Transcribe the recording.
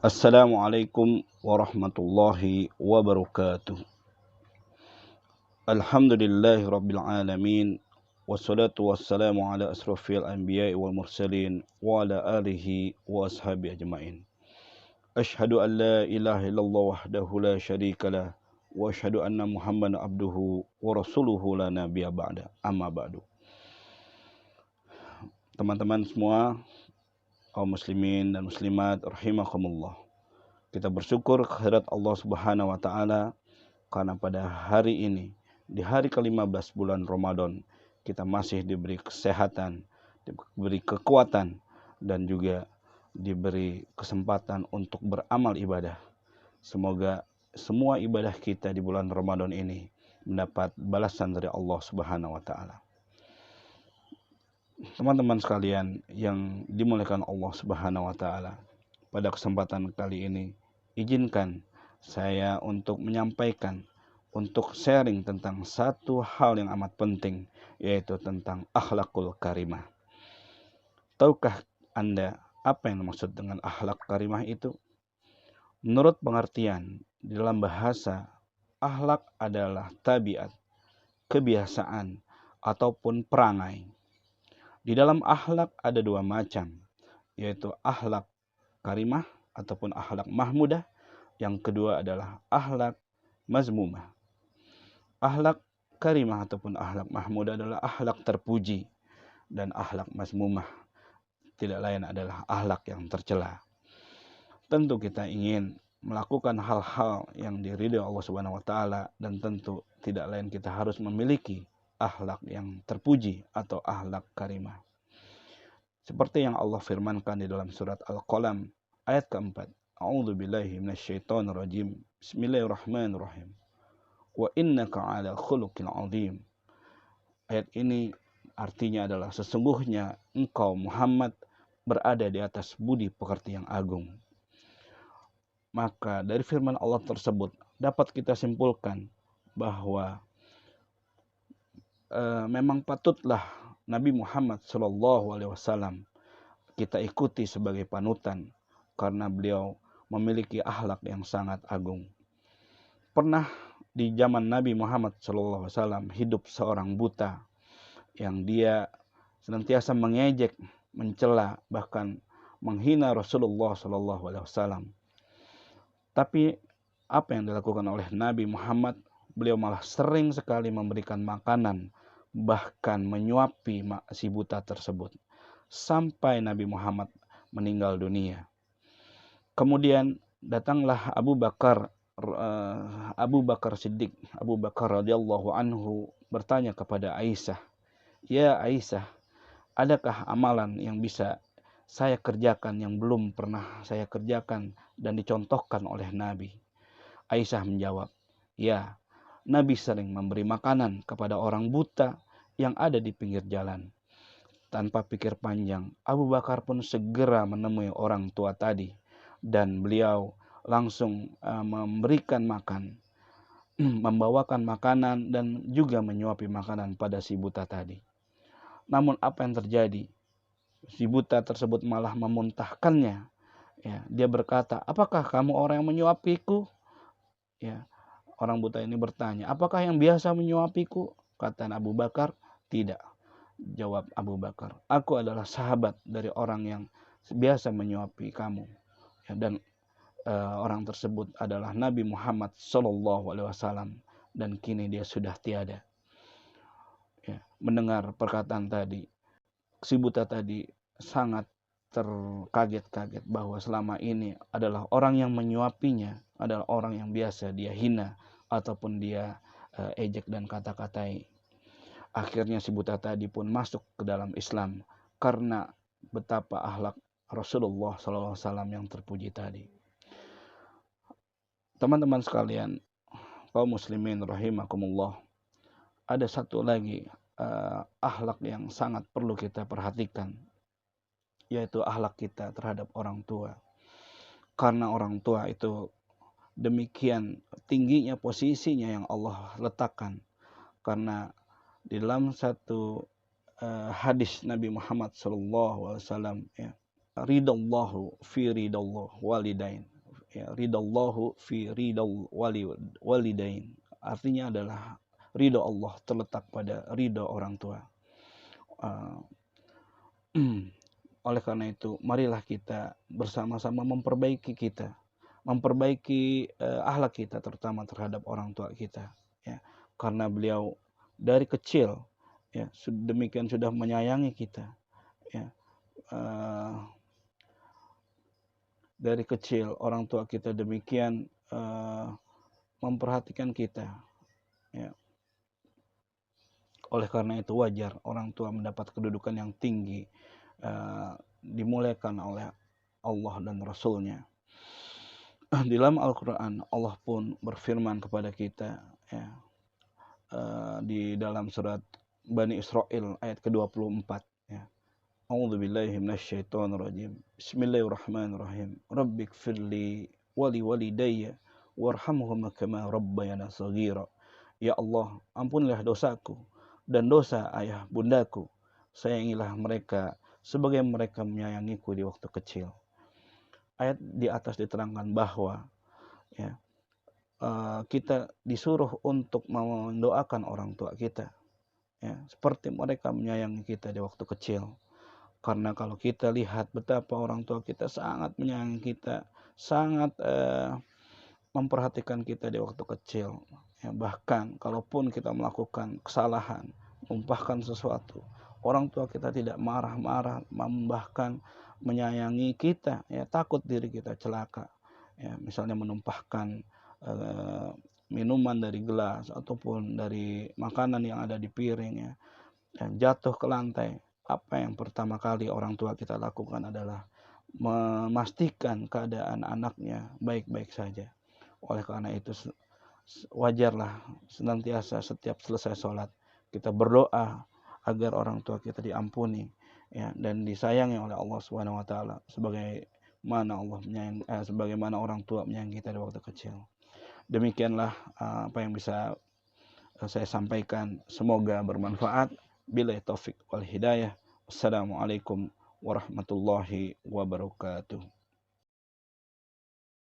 Assalamualaikum warahmatullahi wabarakatuh. Alhamdulillahi rabbil alamin. Wassalatu wassalamu ala asrafil anbiya'i wal mursalin wa ala alihi wa ashabi ajma'in. Ashhadu an la ilaha illallah wahdahu la syarika lah wa ashhadu anna Muhammadan abduhu wa rasuluhu la nabiyya ba'da. Amma ba'du. Teman-teman semua, kaum muslimin dan muslimat rahimakumullah. Kita bersyukur kehadirat Allah Subhanahu wa taala karena pada hari ini, di hari ke-15 bulan Ramadan, kita masih diberi kesehatan, diberi kekuatan, dan juga diberi kesempatan untuk beramal ibadah. Semoga semua ibadah kita di bulan Ramadan ini mendapat balasan dari Allah Subhanahu wa taala. Teman-teman sekalian yang dimuliakan Allah Subhanahu wa taala, pada kesempatan kali ini izinkan saya untuk menyampaikan, untuk sharing tentang satu hal yang amat penting, yaitu tentang akhlakul karimah. Tahukah Anda apa yang dimaksud dengan akhlak karimah itu? Menurut pengertian di dalam bahasa, akhlak adalah tabiat, kebiasaan, ataupun perangai. Di dalam akhlak ada dua macam, yaitu akhlak karimah ataupun akhlak mahmudah. Yang kedua adalah akhlak mazmumah. Akhlak karimah ataupun akhlak mahmudah adalah akhlak terpuji, dan akhlak mazmumah tidak lain adalah akhlak yang tercela. Tentu kita ingin melakukan hal-hal yang diridhai Allah Subhanahu wa taala, dan tentu tidak lain kita harus memiliki akhlak yang terpuji atau akhlak karimah. Seperti yang Allah firmankan di dalam surat Al-Qalam ayat keempat. A'udzu billahi minasyaitonir rajim. Bismillahirrahmanirrahim. Wa innaka 'ala khuluqin 'azim. Ayat ini artinya adalah sesungguhnya engkau Muhammad berada di atas budi pekerti yang agung. Maka dari firman Allah tersebut dapat kita simpulkan bahwa memang patutlah Nabi Muhammad SAW kita ikuti sebagai panutan, karena beliau memiliki akhlak yang sangat agung. Pernah di zaman Nabi Muhammad SAW hidup seorang buta yang dia senantiasa mengejek, mencela, bahkan menghina Rasulullah SAW. Tapi apa yang dilakukan oleh Nabi Muhammad? Beliau malah sering sekali memberikan makanan, bahkan menyuapi si buta tersebut, sampai Nabi Muhammad meninggal dunia. Kemudian datanglah Abu Bakar Siddiq, Abu Bakar radhiyallahu anhu bertanya kepada Aisyah, "Ya Aisyah, adakah amalan yang bisa saya kerjakan yang belum pernah saya kerjakan dan dicontohkan oleh Nabi?" Aisyah menjawab, "Ya, Nabi sering memberi makanan kepada orang buta yang ada di pinggir jalan." Tanpa pikir panjang, Abu Bakar pun segera menemui orang tua tadi, dan beliau langsung memberikan makan, membawakan makanan, dan juga menyuapi makanan pada si buta tadi. Namun apa yang terjadi? Si buta tersebut malah memuntahkannya. Ya, dia berkata, "Apakah kamu orang yang menyuapiku?" Ya, orang buta ini bertanya, "Apakah yang biasa menyuapiku?" Kata Abu Bakar, "Tidak." Jawab Abu Bakar, "Aku adalah sahabat dari orang yang biasa menyuapi kamu." Ya, dan orang tersebut adalah Nabi Muhammad SAW, dan kini dia sudah tiada. Ya, mendengar perkataan tadi, si buta tadi sangat terkaget-kaget bahwa selama ini adalah orang yang menyuapinya adalah orang yang biasa dia hina ataupun dia ejek dan kata-katai. Akhirnya si buta tadi pun masuk ke dalam Islam karena betapa akhlak Rasulullah SAW yang terpuji tadi. Teman-teman sekalian, kaum muslimin rahimakumullah, ada satu lagi akhlak yang sangat perlu kita perhatikan, yaitu akhlak kita terhadap orang tua. Karena orang tua itu demikian tingginya posisinya yang Allah letakkan. Karena di dalam satu hadis Nabi Muhammad SAW, ya, ridallahu fi ridallah walidain. Ya, ridallahu fi ridal walidain. Artinya adalah ridho Allah terletak pada ridho orang tua. Uh, Oleh karena itu, marilah kita bersama-sama memperbaiki akhlak kita, terutama terhadap orang tua kita. Ya, karena beliau dari kecil, ya, demikian sudah menyayangi kita. Ya, dari kecil orang tua kita demikian memperhatikan kita. Ya. Oleh karena itu wajar orang tua mendapat kedudukan yang tinggi, dimuliakan oleh Allah dan Rasulnya. Di dalam Al-Quran Allah pun berfirman kepada kita, ya, di dalam surat Bani Israel ayat ke-24, ya. A'udzubillahi minasyaitonirrajim. Bismillahirrahmanirrahim. Rabbighfirli wali walidayya warhamhuma kama rabbayana shaghira. Ya Allah, ampunilah dosaku dan dosa ayah bundaku. Sayangilah mereka sebagai mereka menyayangiku di waktu kecil. Ayat di atas diterangkan bahwa, ya, kita disuruh untuk mendoakan orang tua kita, ya, seperti mereka menyayangi kita di waktu kecil. Karena kalau kita lihat betapa orang tua kita sangat menyayangi kita, sangat memperhatikan kita di waktu kecil, ya, bahkan kalaupun kita melakukan kesalahan, menumpahkan sesuatu, orang tua kita tidak marah-marah, bahkan menyayangi kita, ya, takut diri kita celaka, ya, misalnya menumpahkan minuman dari gelas ataupun dari makanan yang ada di piring, ya, dan jatuh ke lantai. Apa yang pertama kali orang tua kita lakukan adalah memastikan keadaan anaknya baik-baik saja. Oleh karena itu wajarlah senantiasa setiap selesai sholat kita berdoa agar orang tua kita diampuni, ya, dan disayangi oleh Allah Subhanahu wa taala sebagaimana orang tua menyayangi kita di waktu kecil. Demikianlah apa yang bisa saya sampaikan, semoga bermanfaat. Billahi taufik wal hidayah. Wassalamualaikum warahmatullahi wabarakatuh.